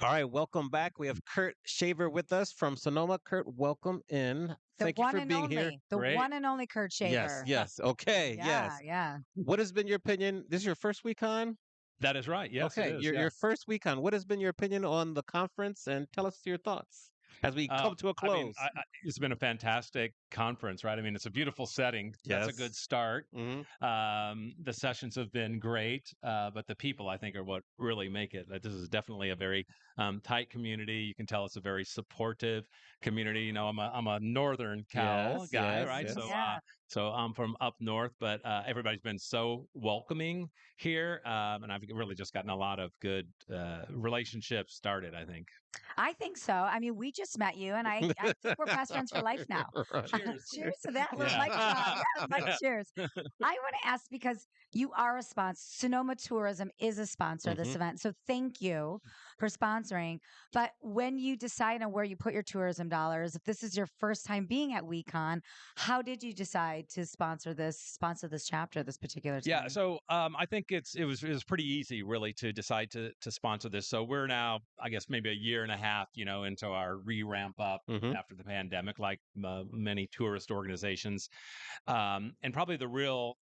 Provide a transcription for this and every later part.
All right, welcome back. We have Kurt Shaver with us from Sonoma. Kurt, welcome in. The Thank you one for and being here. only, the Great. one and only Kurt Yes, Shaver. yes. Okay, Yeah, yes. yeah. What has been your opinion? This is your first week on? That is right. Yes, it Okay, is. your first week on. What has been your opinion on the conference? And tell us your thoughts as we come to a I mean, close. it's been a fantastic conference, right? I mean, it's a beautiful setting. That's a good Yes. start. Hmm. The sessions have been great, but the people, I think, are what really make it. This is definitely a very tight community. You can tell it's a very supportive community. You know, I'm a Northern Cal Yes, guy, yes, right? yes. Yeah. So I'm from up north, but everybody's been so welcoming here, and I've really just gotten a lot of good relationships started, I think. I think so. I mean, we just met you, and I think we're best friends for life now. Right. Cheers. Cheers to that little Yeah. mic drop. Yeah, mic Yeah. cheers. I want to ask because you are a sponsor. Sonoma Tourism is a sponsor of this Mhm. event. So thank you for sponsoring. But when you decide on where you put your tourism dollars, if this is your first time being at WeCon, how did you decide to sponsor this chapter this particular time? Yeah, so I think it was pretty easy really to decide to sponsor this. So we're now, I guess, maybe a year and a half, into our re-ramp up Mhm. after the pandemic, like many tourist organizations. And probably the real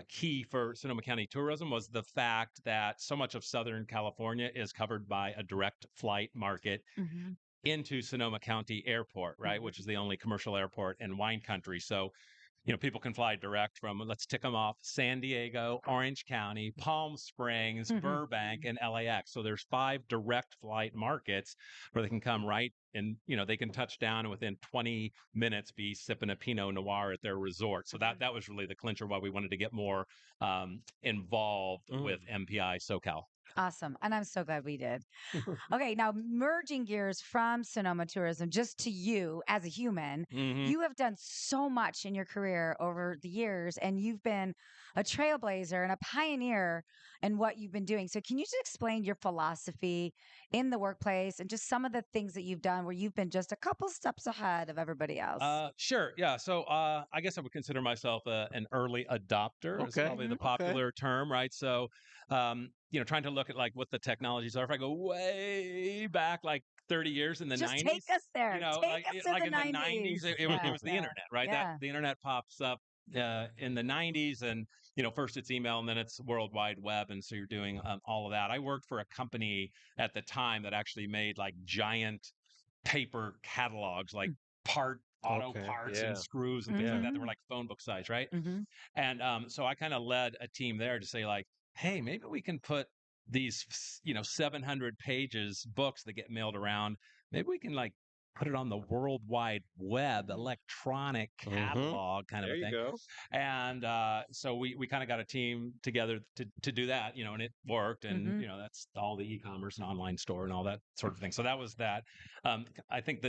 key for Sonoma County tourism was the fact that so much of Southern California is covered by a direct flight market Hmm. into Sonoma County Airport, right, which is the only commercial airport in wine country. So people can fly direct from, let's tick them off, San Diego, Orange County, Palm Springs, Burbank, and LAX. So there's 5 direct flight markets where they can come right and, they can touch down and within 20 minutes be sipping a Pinot Noir at their resort. So that was really the clincher why we wanted to get more involved with MPI SoCal. Awesome. And I'm so glad we did. Okay, now merging gears from Sonoma Tourism just to you as a human, Hmm. you have done so much in your career over the years, and you've been a trailblazer and a pioneer in what you've been doing. So, can you just explain your philosophy in the workplace and just some of the things that you've done where you've been just a couple steps ahead of everybody else? Sure. Yeah. So I guess I would consider myself an early adopter is Okay. probably the Okay. popular term, right? So, trying to look at like what the technologies are. If I go way back, like 30 years in the Just take 90s, us there. Take us to like the in the 90s, 90s. it Yeah, was the yeah, internet, right? That yeah. the internet pops up in the 90s, and first it's email and then it's World Wide Web, and so you're doing all of that. I worked for a company at the time that actually made like giant paper catalogs, like auto Okay. parts and Yeah. screws and things like Yeah. that. They were Mm-hmm. like phone book size, right? Mm-hmm. And so I kind of led a team there to say like, hey, maybe we can put these 700 pages books that get mailed around. Maybe we can like put it on the World Wide Web, electronic Mhm. catalog kind of There a you thing. go. And so we kind of got a team together to do that, and it worked. And Mm-hmm. that's all the e-commerce and online store and all that sort of thing. So that was that. I think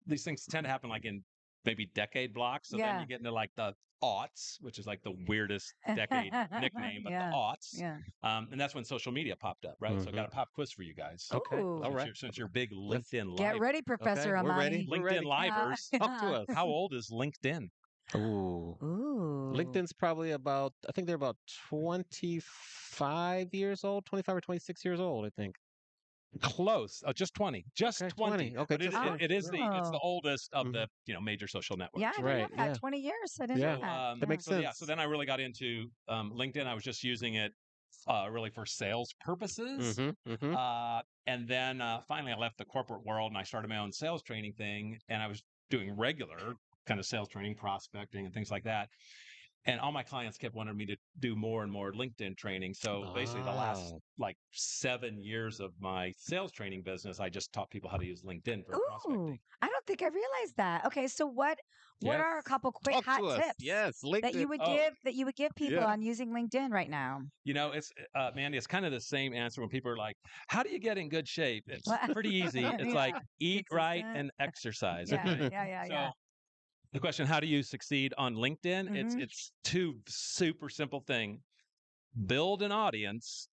these things tend to happen like in maybe decade blocks. So then Yeah. you get into like the aughts, which is like the weirdest decade nickname, but the Yeah. aughts. Yeah. And that's when social media popped up, right? So I got Mhm. a pop quiz for you guys. Okay. Ooh. All right. Since you're big Let's LinkedIn Get live ready, Okay. Professor We're ready. Amani. We're LinkedIn ready. livers, Talk to us. how old is LinkedIn? Ooh. Ooh. LinkedIn's probably about, I think they're about 25 years old, 25 or 26 years old, I think. Close, just 20, just Okay, 20. 20. Okay, But it, just it, 20. it is Yeah. it's the Oh. oldest of Mhm. the major social Yeah, networks, I right? didn't know Right. that. Yeah. 20 years. I didn't know Yeah. So that. That Yeah. makes so yeah, so sense. then I really got into LinkedIn. I was just using it really for sales purposes. Mhm. Mhm. And then finally I left the corporate world and I started my own sales training thing, and I was doing regular kind of sales training, prospecting, and things like that. And all my clients kept wanting me to do more and more LinkedIn training. So basically, the last Ah. like 7 years of my sales training business, I just taught people how to use LinkedIn for Ooh. prospecting. I don't think I realized that. Okay, so what Yes. are a couple quick Talk hot to us. tips Yes, that LinkedIn. you would give people Yeah. on using LinkedIn right now? It's Mandy, it's kind of the same answer when people are like, how do you get in good shape? It's Well, pretty easy. It's like yeah. eat right Consistent. and exercise. Yeah. Okay. Yeah. Yeah. Yeah. So the question, how do you succeed on LinkedIn? It's Mm-hmm. it's two super simple thing. Build an audience,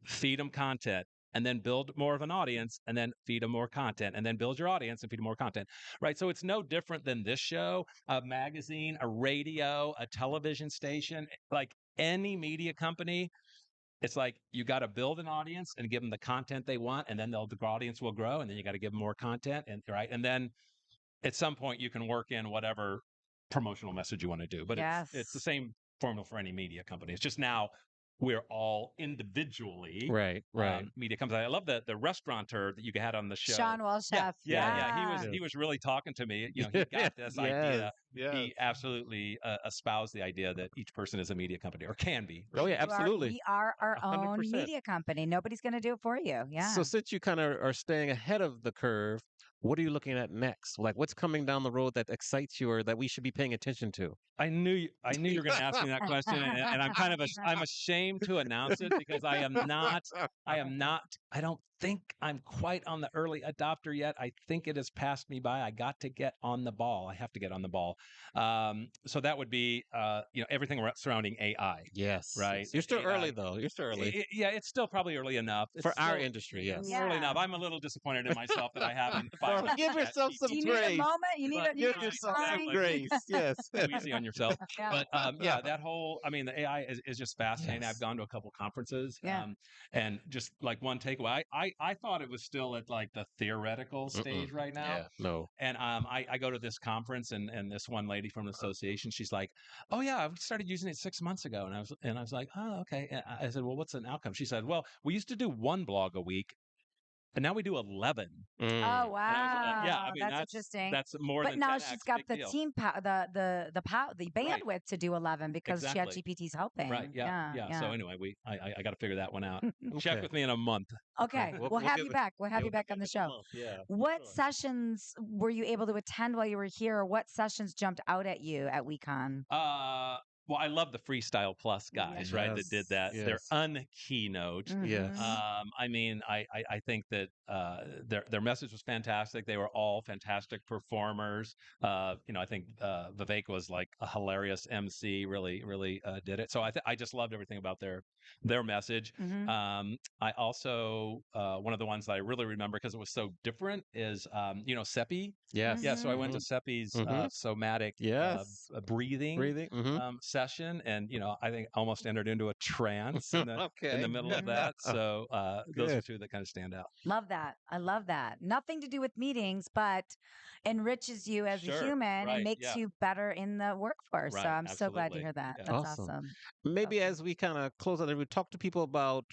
feed them content, and then build more of an audience, and then feed them more content, and then build your audience and feed them more content, right? So it's no different than this show, a magazine, a radio, a television station, like any media company. it's like you got to build an audience and give them the content they want, and then the audience will grow, and then you got to give them more content, and right, and then at some point you can work in whatever promotional message you want to do. But it's the Yes. same formula for any media company. It's just now we're all individually Right. media companies. I love the restaurateur that you had on the show. Sean Walsh Yeah, Chef. yeah. He was Yeah. he was really talking to me. He got this idea. Yes. He absolutely espoused the idea that each person is a media company or can be. Oh yeah, absolutely. We are our own 100%. media company. Nobody's going to do it for you. So Yeah. since you kind of are staying ahead of the curve, what are you looking at next? Like what's coming down the road that excites you or that we should be paying attention to? I knew you were going to ask me that question, and I'm kind of I'm ashamed to announce it because I don't think I'm quite on the early adopter yet. I think it has passed me by. I got to get on the ball. I have to get on the ball. So that would be everything surrounding AI, Yes. right? Yes. You're still early AI. though. You're still early. Yeah, it's still probably early enough. It's For our still industry, yes. early enough. Yeah. I'm a little disappointed in myself that I haven't Well, fired up give Chat yourself some Do you GPT need a yet. grace. moment? You need But a Give need yourself some time? grace. Yes. Go easy on yourself. Yeah. But yeah, that whole, I mean, the AI is just fascinating. Yes. I've gone to a couple conferences, Yeah. and just like one takeaway, I thought it was still at like the theoretical stage right now. Yeah. No. And I go to this conference, and this one lady from the association, she's like, "Oh yeah, I started using it 6 months ago," and I was like, "Oh okay." And I said, "Well, what's an outcome?" She said, "Well, we used to do one blog a week, and now we do 11." Oh And I was yeah, I wow, mean that's interesting. that's more But than now 10x, she's got big the deal. team the Right. bandwidth to do 11 because Exactly. ChatGPT's Right. helping. Yeah. Yeah, Yeah. So yeah. anyway, I got to figure that one out. Check Okay. with me in a month. Okay, We'll we'll we'll have give you it. back. We'll Yeah, have you we'll be back on back the in a show. month. Yeah. For What sure. sessions were you able to attend while you were here, or what sessions jumped out at you at WeCon? Well, I love the Freestyle Plus guys, right? That did Yes. that. Their Yes. unkeynote. Mm-hmm. Yes. I mean, I think that their message was fantastic. They were all fantastic performers. I think Vivek was like a hilarious MC. Really did it. So I just loved everything about their message. Mm-hmm. I also one of the ones that I really remember because it was so different is SEPI. Yes. Yeah, so I went to Mhm. SEPI's Mhm. somatic Yes. breathing Breathing. Mhm. session, and I think almost entered into a trance in the Okay. middle of Mm-hmm. that. So those are Good. two that kind of stand out. Love that. I love that. Nothing to do with meetings, but enriches you as a Sure. human and Right. makes Yeah. you better in the workforce. So Right. I'm so glad to Absolutely. hear that. Yeah. That's Awesome. awesome. Maybe Awesome. as we kind of close out, we talk to people about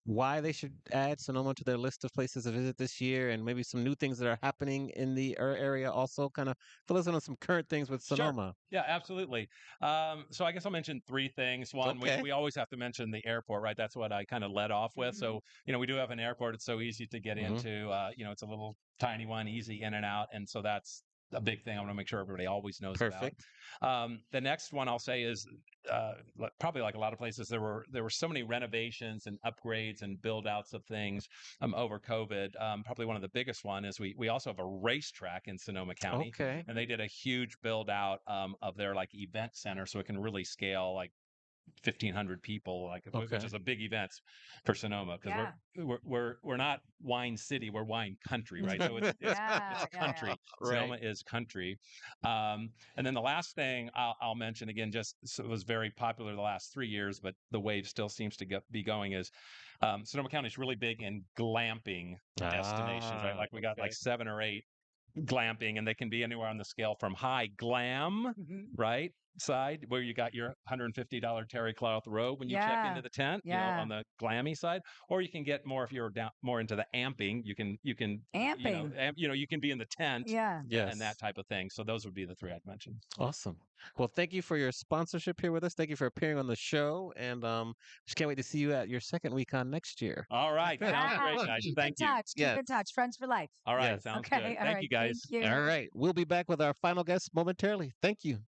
why they should add Sonoma to their list of places to visit this year, and maybe some new things that are happening in the area. Also, kind of fill us in on some current things with Sure. Sonoma. Yeah, absolutely. So I guess I'll mention three things. One, we, Okay. we always have to mention the airport, right? That's what I kind of led off with. Mhm. So, we do have an airport. It's so easy to get Mhm. into. It's a little tiny one, easy in and out. And so that's a big thing I want to make sure everybody always knows Perfect. about. The next one I'll say is probably like a lot of places, there were so many renovations and upgrades and build outs of things over COVID. Probably one of the biggest one is we also have a racetrack in Sonoma County, Okay. and they did a huge build out of their like event center, so it can really scale like 1,500 people, like which Okay. is a big event for Sonoma because Yeah. we're not wine city, we're wine country, right? So it's Yeah. it's country. Right. Sonoma is country. And then the last thing I'll mention again, just so it was very popular the last 3 years, but the wave still seems to be going is Sonoma County is really big in glamping destinations, right? Like we got like Okay. 7 or 8 glamping, and they can be anywhere on the scale from high glam, Mhm. right? Side where you got your $150 terry cloth robe when you check Yeah. into the tent, Yeah. on the glammy side, or you can get more if you're down more into the amping. You can Amping. you can be in the tent Yeah. and that Yes. type of thing. So those would be the three I'd mention. Awesome. Well, thank you for your sponsorship here with us. Thank you for appearing on the show, and just can't wait to see you at your second weekend next year. All right, sounds Yeah. great, guys. Keep in Thank you. touch. Keep in Yes. touch. Friends for life. All right, Yes. sounds Okay. good. All Thank you, right. Thank guys. you. All right. We'll be back with our final guest momentarily. Thank you.